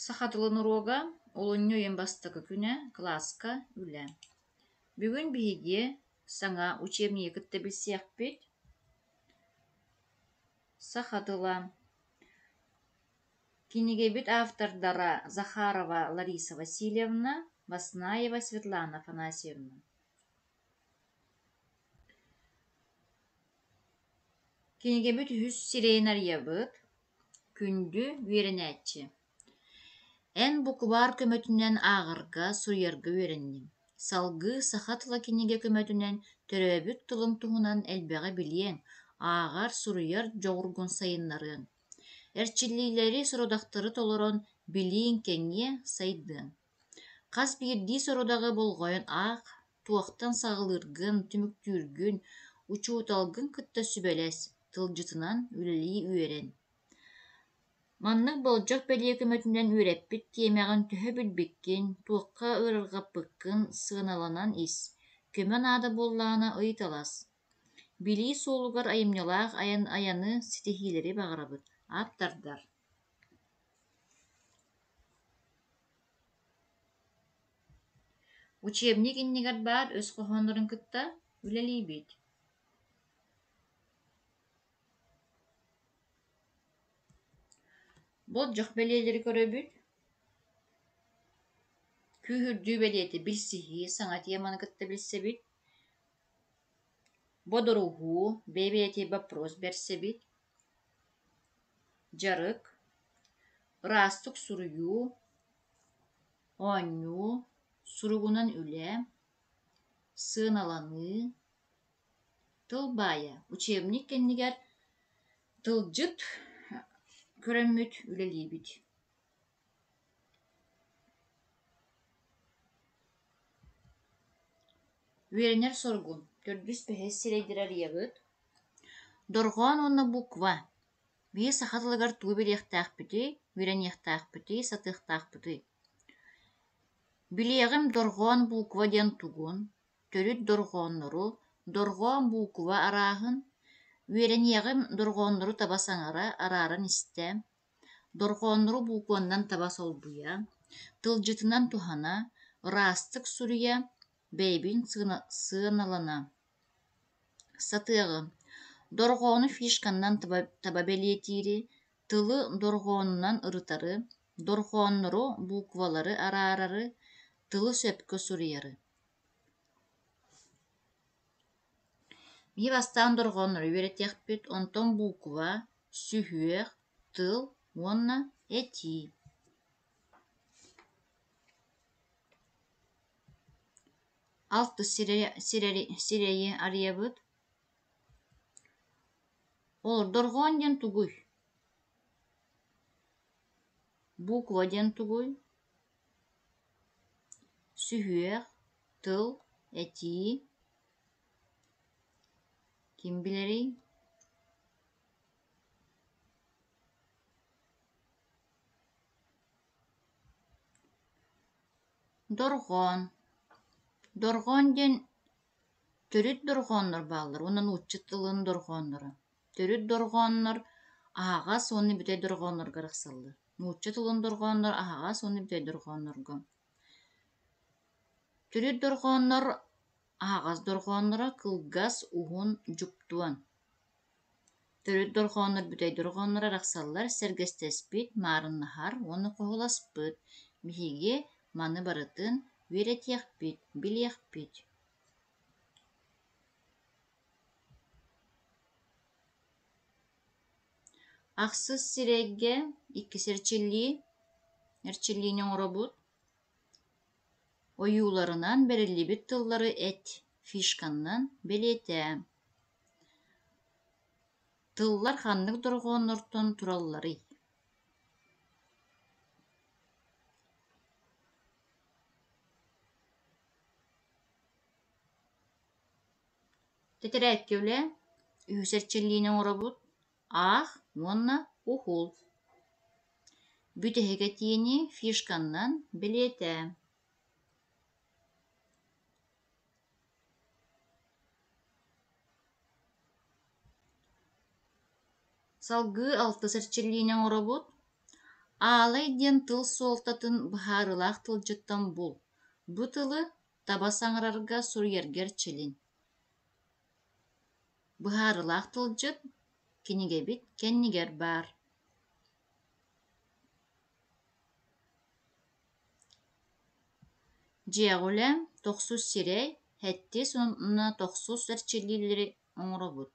Сахатылын урога олонньо ем бастакы күнэ класска үлэ. Бүгүн биһиги саңа учебние кытта билсиэхпит. Сахатыла кинигебит автордара Захарова Лариса Васильевна, Баснаева Светлана Афанасьевна. Кинигебит хүс сирейнарьябыт күндү үеренәччи. Эн буквар көмөтүнен ағырга суйарга үеренним. Салгы сахатыла киниге көмөтүнен төрөбүт тылың туһунан элбэҕэ билиэн ағар суруяр жоғургун сайыннарын. Эрчиллилери сурудахтары толорон билиин кеңие сайдыын. Қас биирдии сурудағы болғойон ақ, туақтан сағылыргын, түмүктүүргүн, учууталгын кытта сүбэлэс, тылжытынан үлэлии үерен. Маннык болжок белие көмөтүнен үөреппит тиэмэҕин төһө билбиккин, туохха ыарырҕаппыккын сыаналанан ис, көмөн аада буоллаҕына ыйыталас. Билии суолугар айымньалаах аяны ситиһиилэри баҕарабыт, ааттардар. Учебник иннигэр баар өс хоһооннорун кытта үлэлиибит. Болжох белиэлери көрөбүт. Күүһүрдүү белиэти билсиһи, саҥа теманы кытта билсэбит. Бодоруһуу, бэйэбиэти вопрос берсэбит. Жарык, ыраастык суруйуу, оонньуу, суругунан үлэ, сыаналаны, тылбаайа. Учебник кэннигэр тылжыт көрөммүт үлэлиибит. Үеренер соргун, төрдүс бэһэс сирейдэрэр иябыт. Дорҕоон уонна буква. Бии сахатылыгар туу билиэхтээхпити, үерэниэхтээхпити, сатыахтаахпыты. Билиэҕим дорҕоон буква диэн тугун, төрүт дорҕооннору, дорҕоон буква араахын, үерэниэҕим дорҕооннору таба саҥара, арааран истэ, дорҕооннору букваннан таба солбуйа, тылжытынан тухана, ыраастык суруйа, бэйбин сыаналана. Сатыагы, дорҕоону фишканнан таба белиэтиири, тылы дорҕоонунан ырытары, дорҕооннору буквалары араарары, тылы сөпкө суруйары. Бии бастаан дорҕооннору үеретиэхпит, онтон буква, сүһүөх, тыл, уонна эти. Алты сирэйи арыйабыт. Олор дорҕоон диэн тугуй, буква диэн тугуй, сүһүөх, тыл, эти. Ким билэрий? Дорҕоон. Дорҕоон диэн төрүт дорҕооннор бааллар, онон уччут тылын дорҕооннору. Төрүт дорҕооннор аһаҕас уонна бүтэй дорҕооннорго арахсаллар. Уччут тылын дорҕооннор аһаҕас уонна бүтэй дорҕооннорго. Төрүт дорҕооннор аһаҕас дорҕооннора кылгас уһун дьуптуан. Төрүт дорҕооннор бүтэй дорҕооннора арахсаллар, сэргэстэспит, маарыннаһар, уонна хоһуласпыт, биһиги маны барытын үеретиэхпит, билиэхпит. Ахсыс сирэйге иккис эрчиллиинен оробут. Ойууларынан бериллибит тыллары эт, фишканнан белиэтэ. Тыллар ханнык дорҕооннортон тураллары. Тетирээкке үлэ үһүс эрчиллиинен оробут. Аах, уонна ухул. Бүтэһигэ тиини фишканнан белиэтэ. Салгыы алты сырчыллиинен оробут. Аалай диэн тыл суолтатын быһаарылаах тылдьыттан бул. Бу тылы таба саҥарарга суруйаргар чилин. Быһаарылаах тылдьыт кинигэбит кэннигэр баар. Дьиэҕүлэм тохсус сирэй, хэттис уонна тохсус эрчиллиилэри оҥоробут.